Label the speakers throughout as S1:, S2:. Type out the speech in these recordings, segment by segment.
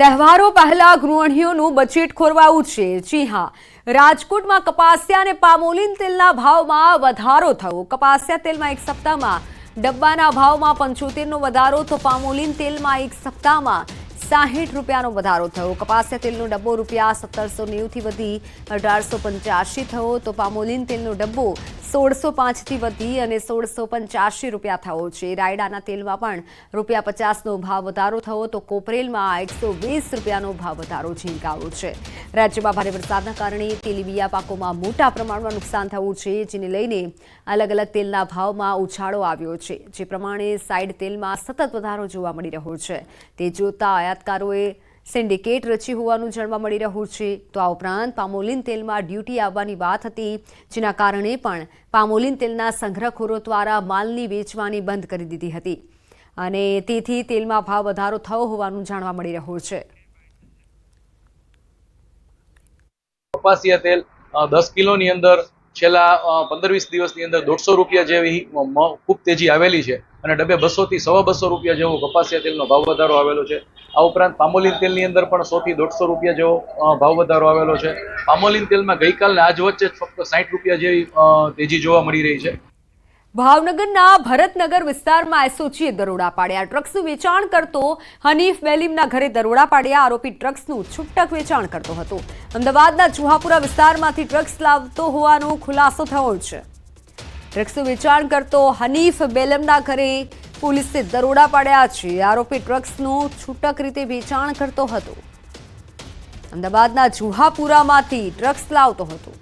S1: તહેવારો પહેલા ગૃહિણીઓનું બજેટ ખોરવાયું છે। જી હા, રાજકોટમાં કપાસિયા અને પામોલીન તેલના ભાવમાં વધારો થયો। કપાસિયા તેલમાં એક સપ્તાહમાં ડબ્બાના ભાવમાં 75નો વધારો તો પામોલીન તેલમાં એક સપ્તાહમાં 60 રૂપિયાનો વધારો થયો। કપાસિયા તેલનો ડબ્બો રૂપિયા 1790 થી વધી 1885 થયો તો પામોલીન તેલનો ડબ્બો 1605 થી વધી અને 1685 રૂપિયા થયો છે। રાયડાના તેલમાં પણ રૂપિયા 50નો ભાવ વધારો થયો તો કોપરેલમાં 120 રૂપિયાનો ભાવ વધારો ઝીંકાયો છે। રાજ્યમાં ભારે વરસાદના કારણે તેલીબિયા પાકોમાં મોટા પ્રમાણમાં નુકસાન થયું છે, જેને લઈને અલગ અલગ તેલના ભાવમાં ઉછાળો આવ્યો છે। જે પ્રમાણે સાઇડ તેલમાં સતત વધારો જોવા મળી રહ્યો છે। તે જોતા આયાતકારોએ સિન્ડિકેટ રચી હોવાનું જાણવા મળી રહ્યું છે। તો આ ઉપરાંત પામોલીન તેલમાં ડ્યુટી આવવાની વાત હતી, જેના કારણે પણ પામોલીન તેલના સંગ્રહખોરો દ્વારા માલની વેચવાની બંધ કરી દીધી હતી અને તેથી તેલમાં ભાવ વધારો થયો હોવાનું જાણવા મળી રહ્યું છે।
S2: કપાસિયા તેલ 10 કિલોની અંદર છેલ્લા 15-20 દિવસની અંદર 150 રૂપિયા જેવી ખૂબ તેજી આવેલી છે અને ડબ્બે 200 થી 250 રૂપિયા જેવો કપાસિયા તેલનો ભાવ વધારો આવેલો છે। આ ઉપરાંત પામોલીન તેલની અંદર પણ 100 થી 150 રૂપિયા જેવો ભાવ વધારો આવેલો છે। પામોલીન તેલમાં ગઈકાલના આજ વચ્ચે ફક્ત 60 રૂપિયા જેવી તેજી જોવા મળી રહી છે।
S1: ભાવનગરના ભરતનગર વિસ્તારમાં એસઓજીએ દરોડા પાડ્યા। ડ્રગ્સનું વેચાણ કરતો હનીફ બેલીમના ઘરે દરોડા પાડ્યા। આરોપી ડ્રગ્સનું છૂટક વેચાણ કરતો હતો। અમદાવાદના જુહાપુરા વિસ્તારમાંથી ડ્રગ્સ લાવતો હોવાનો ખુલાસો થયો છે। ડ્રગ્સનું વેચાણ કરતો હનીફ બેલીમના ઘરે પોલીસે દરોડા પાડ્યા છે। આરોપી ડ્રગ્સનું છૂટક રીતે વેચાણ કરતો હતો। અમદાવાદના જુહાપુરામાંથી ડ્રગ્સ લાવતો હતો।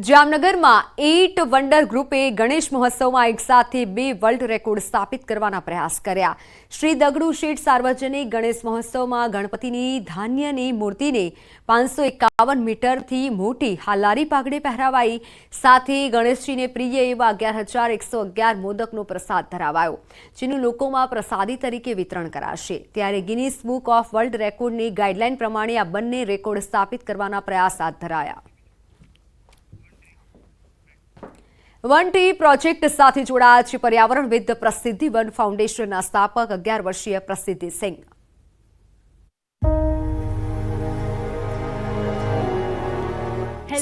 S1: જામનગરમાં 8 વન્ડર ગ્રુપે ગણેશ મહોત્સવમાં એકસાથે 2 વર્લ્ડ રેકોર્ડ સ્થાપિત કરવાના પ્રયાસ કર્યા। શ્રી દગડુ શેઠ સાર્વજનિક ગણેશ મહોત્સવમાં ગણપતિની ધાન્યની મૂર્તિને 551 મીટરથી મોટી હાલારી પાઘડી પહેરાવાઈ। સાથે ગણેશજીને પ્રિય એવા 11,111 મોદકનો પ્રસાદ ધરાવાયો, જેનું લોકોમાં પ્રસાદી તરીકે વિતરણ કરાશે। ત્યારે ગિનીસ બુક ઓફ વર્લ્ડ રેકોર્ડની ગાઈડલાઈન પ્રમાણે આ બંને રેકોર્ડ સ્થાપિત કરવાના પ્રયાસ હાથ ધરાયા। વન ટ્રી પ્રોજેક્ટ સાથે જોડાયા છે પર્યાવરણવિદ પ્રસિદ્ધિ વન ફાઉન્ડેશનના સ્થાપક 11 વર્ષીય પ્રસિદ્ધિ સિંહ।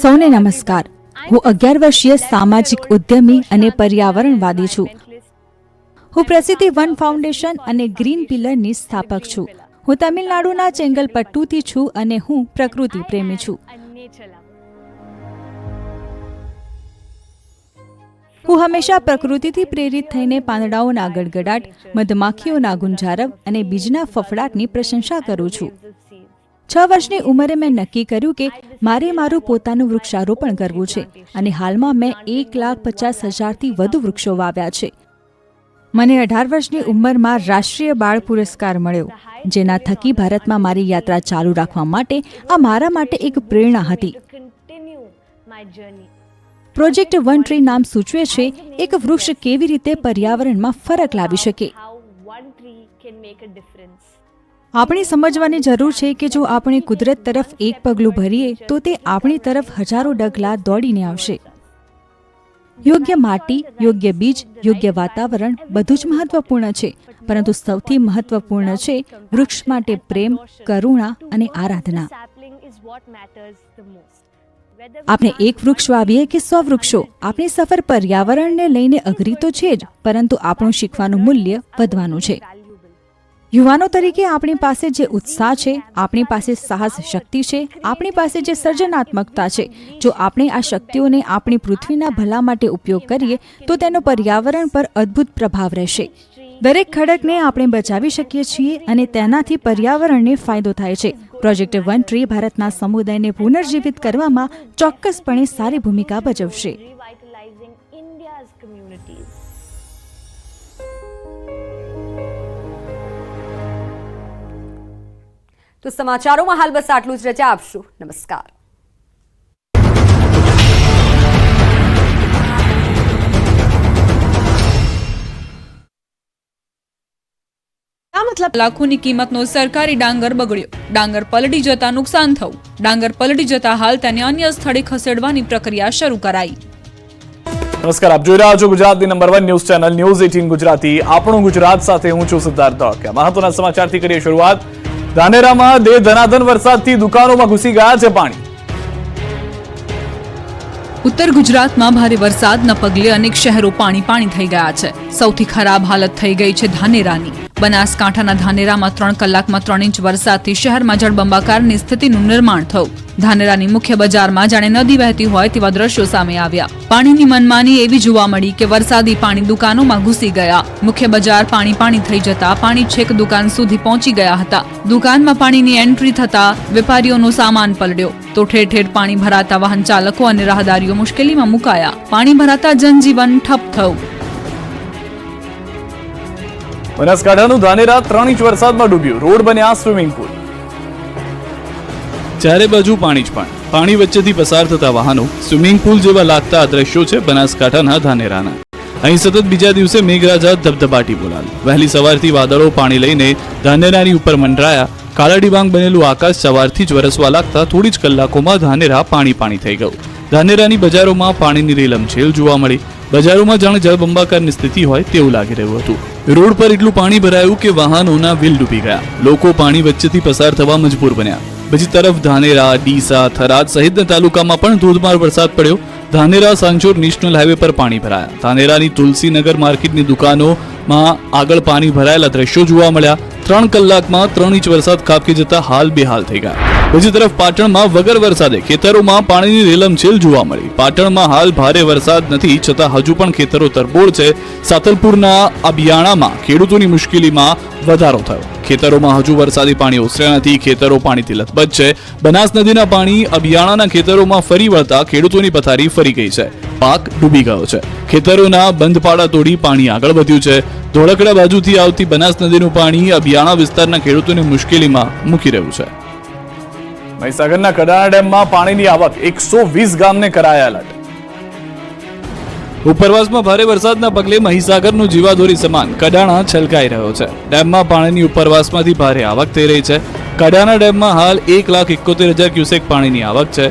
S3: સૌને નમસ્કાર। હું 11 વર્ષીય સામાજિક ઉદ્યમી અને પર્યાવરણવાદી છું। હું પ્રસિદ્ધિ વન ફાઉન્ડેશન અને ગ્રીન પિલરની સ્થાપક છું। હું તમિલનાડુના ચેંગલપટ્ટુથી છું અને હું પ્રકૃતિ પ્રેમી છું। હું હંમેશા પ્રકૃતિથી પ્રેરિત થઈને પાંદડાઓના ગડગડાટ, મધમાખીઓના ગુંજારવ અને બીજના ફફડાટની પ્રશંસા કરું છું। 6 વર્ષની ઉંમરે મેં નક્કી કર્યું કે મારે મારું પોતાનું વૃક્ષારોપણ કરવું છે અને હાલમાં મેં 1,50,000થી વધુ વૃક્ષો વાવ્યા છે। મને 18 વર્ષની ઉંમરમાં રાષ્ટ્રીય બાળ પુરસ્કાર મળ્યો, જેના થકી ભારતમાં મારી યાત્રા ચાલુ રાખવા માટે આ મારા માટે એક પ્રેરણા હતી। પ્રોજેક્ટ વન ટ્રી નામ સૂચવે છે એક વૃક્ષ કેવી રીતે પર્યાવરણમાં ફરક લાવી શકે। આપણે સમજવાની જરૂર છે કે જો આપણે કુદરત તરફ એક પગલું ભરીએ તો તે આપણી તરફ હજારો ડગલા દોડીને આવશે। યોગ્ય માટી, યોગ્ય બીજ, યોગ્ય વાતાવરણ બધું જ મહત્વપૂર્ણ છે, પરંતુ સૌથી મહત્વપૂર્ણ છે વૃક્ષ માટે પ્રેમ, કરુણા અને આરાધના। આપણે એક વૃક્ષ વાવીએ કે 100 વૃક્ષો, આપણી સફર પર્યાવરણને લઈને અઘરી તો છે જ, પરંતુ આપણું શીખવાનું મૂલ્ય વધવાનું છે। યુવાનો તરીકે આપણી પાસે જે ઉત્સાહ છે, આપણી પાસે સાહસ શક્તિ છે, આપણી પાસે જે સર્જનાત્મકતા છે, જો આપણે આ શક્તિઓને આપણી પૃથ્વીના ભલા માટે ઉપયોગ કરીએ તો તેનો પર્યાવરણ પર અદ્ભુત પ્રભાવ રહેશે। દરેક ખડકને આપણે બચાવી શકીએ છીએ અને તેનાથી પર્યાવરણને ફાયદો થાય છે। પ્રોજેક્ટ વન ટ્રી ભારતના સમુદાયને પુનર્જીવિત કરવામાં ચોક્કસપણે સારી ભૂમિકા ભજવશે।
S1: તો સમાચારોમાં હાલ બસ આટલું જ। રજા આપશું। નમસ્કાર।
S3: मतलब
S4: લાખોની કિંમતનો સરકારી ડાંગર બગડ્યો. ડાંગર પલટી જતા નુકસાન થયું. ડાંગર પલટી જતા હાલ તેને અન્ય સ્થળે ખસેડવાની પ્રક્રિયા શરૂ કરાઈ.
S5: નમસ્કાર, આપ જોઈ રહ્યા છો ગુજરાતની number 1 news channel news 18 Gujarati. આપણું ગુજરાત સાથે હું છું સિદ્ધાર્થ ધોળકિયા. મહત્વના સમાચારથી કરીએ શરૂઆત. ધાનેરામાં ધનાધન વરસાદથી દુકાનોમાં ઘૂસી ગયા છે પાણી.
S4: ઉત્તર ગુજરાતમાં ભારે વરસાદના પગલે અનેક શહેરો પાણી થઈ ગયા છે. સૌથી ખરાબ હાલત થઈ ગઈ છે ધાનેરાની. બનાસકાંઠાના ધાનેરામાં 3 કલાકમાં 3 ઇંચ વરસાદથી શહેરમાં જળબંબાકારની સ્થિતિનું નિર્માણ થયું. ધાનેરાની મુખ્ય બજારમાં જાણે નદી વહેતી હોય તેવા દ્રશ્યો સામે આવ્યા. પાણીની મનમાની એવી જોવા મળી કે વરસાદી પાણી દુકાનોમાં ઘૂસી ગયા. મુખ્ય બજાર પાણી થઈ જતા પાણી છેક દુકાન સુધી પહોંચી ગયા હતા. દુકાનમાં પાણીની એન્ટ્રી થતા વેપારીઓનો સામાન પલળ્યો તો ઠેર ઠેર પાણી ભરાતા વાહન ચાલકો અને રાહદારીઓ મુશ્કેલીમાં મુકાયા. પાણી ભરાતા જનજીવન ઠપ થયું.
S5: બનાસકાંઠાનું ધાનેરા 3 ઇંચ વરસાદમાં ડૂબ્યું. રોડ બન્યા સ્વિમિંગ પુલ.
S6: ચારે બાજુ પાણી જ પાણી વચ્ચેથી પસાર થતા વાહનો સ્વિમિંગ પુલ જેવા લાગતા આ દ્રશ્યો છે બનાસકાંઠાના ધાનેરાના. અહીં સતત બીજા દિવસે મેઘરાજા ધબધબાટી બોલાવી. વહેલી સવારથી વાદળો પાણી લઈને ધાનેરાની ઉપર મંડરાયા. કાળા ડિબાંગ બનેલું આકાશ સવારથી જ વરસવા લાગતા થોડી જ કલાકોમાં ધાનેરા પાણી થઈ ગયું. ધાનેરાની બજારોમાં પાણીની રેલમછેલ જોવા મળી. બજારોમાં જાણે જળબંબાકારની સ્થિતિ હોય તેવું લાગી રહ્યું હતું. રોડ પર એટલું પાણી ભરાયું કે વાહનોના વ્હીલ ડૂબી ગયા. લોકો પાણી વચ્ચેથી પસાર થવા મજબૂર બન્યા. બીજી તરફ ધાનેરા, ડીસા, થરાદ સહિતના તાલુકામાં પણ ધોધમાર વરસાદ પડ્યો. ધાનેરા સાંચોર નેશનલ હાઈવે પર પાણી ભરાયા. ધાનેરાની તુલસીનગર માર્કેટની દુકાનોમાં આગળ પાણી ભરાયેલા દ્રશ્યો જોવા મળ્યા. 3 કલાકમાં 3 ઇંચ વરસાદ ખાબકી જતા હાલ બેહાલ થઈ ગયા. બીજી તરફ પાટણમાં વગર વરસાદે ખેતરોમાં પાણીની રેલમછેલ જોવા મળી. પાટણમાં હાલ ભારે વરસાદ નથી છતાં હજુ પણ ખેતરો તરબોળ છે. સાતલપુરના અબિયાણામાં ખેડૂતોની મુશ્કેલીમાં વધારો થયો. ખેતરોમાં હજુ વરસાદી પાણી ઓસર્યા નથી. ખેતરો પાણીથી લથબથ છે. બનાસ નદીના પાણી અબિયાણાના ખેતરોમાં ફરી વળતા ખેડૂતોની પથારી ફરી ગઈ છે. પાક ડૂબી ગયો છે. ખેતરોના બંધ પાડા તોડી પાણી આગળ વધ્યું છે. ધોળકડા બાજુથી આવતી બનાસ નદીનું પાણી અબિયાણા વિસ્તારના ખેડૂતોને મુશ્કેલીમાં મૂકી રહ્યું છે.
S5: મહીસાગરના કડાણા ડેમમાં પાણીની આવક. 120 ગામને કરાયા એલર્ટ.
S6: ઉપરવાસમાં ભારે વરસાદના પગલે મહીસાગરનું જીવાદોરી સમાન કડાણા છલકાઈ રહ્યો છે. ડેમમાં પાણીની ઉપરવાસમાંથી ભારે આવક થઈ રહી છે. કડાણા ડેમમાં હાલ 1,71,000 ક્યુસેક પાણીની આવક છે.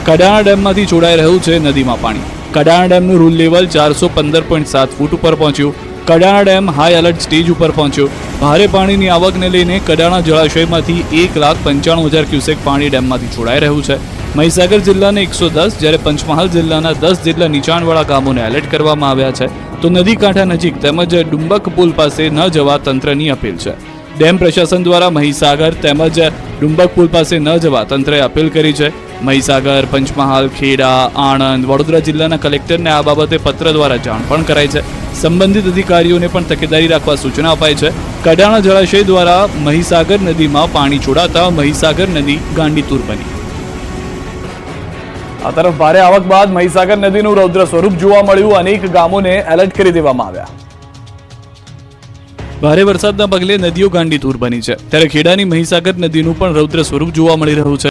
S6: કડાણા ડેમમાંથી છોડાઈ રહ્યું છે નદીમાં પાણી. કડાણા ડેમનું રૂલ લેવલ 415.7 ફૂટ ઉપર પહોંચ્યું. Kadana dam high alert stage ઉપર પહોંચ્યો. ભારે પાણીની આવકને લઈને કડાણા જળાશયમાંથી 1,95,000 ક્યુસેક પાણી ડેમમાંથી છોડાઈ રહ્યું છે. મહીસાગર જિલ્લાને 110 જ્યારે પંચમહાલ જિલ્લાના 10 જેટલા નીચાણવાળા ગામોને એલર્ટ કરવામાં આવ્યા છે. તો નદી કાંઠા નજીક તેમજ ડુંબક પુલ પાસે ન જવા તંત્રની અપીલ છે. ડેમ પ્રશાસન દ્વારા મહીસાગર તેમજ ડુંબક પુલ પાસે ન જવા તંત્રએ અપીલ કરી છે. મહીસાગર, પંચમહાલ, ખેડા, આણંદ, વડોદરા જિલ્લાના કલેક્ટરને આ બાબતે પત્ર દ્વારા જાણ પણ કરાઈ છે. સંબંધિત અધિકારીઓને પણ તકેદારી રાખવા સૂચના અપાઈ છે. કડાણા જળાશય દ્વારા મહીસાગર નદીમાં પાણી છોડાતા મહીસાગર નદી ગાંડીતુર બની.
S5: આ તરફ ભારે આવક બાદ મહીસાગર નદીનું રૌદ્ર સ્વરૂપ જોવા મળ્યું. અનેક ગામોને એલર્ટ કરી દેવામાં આવ્યા.
S6: ભારે વરસાદના પગલે નદીઓ ગાંડીતુર બની છે. ત્યારે ખેડાની મહીસાગર નદીનું પણ રૌદ્ર સ્વરૂપ જોવા મળી રહ્યું છે.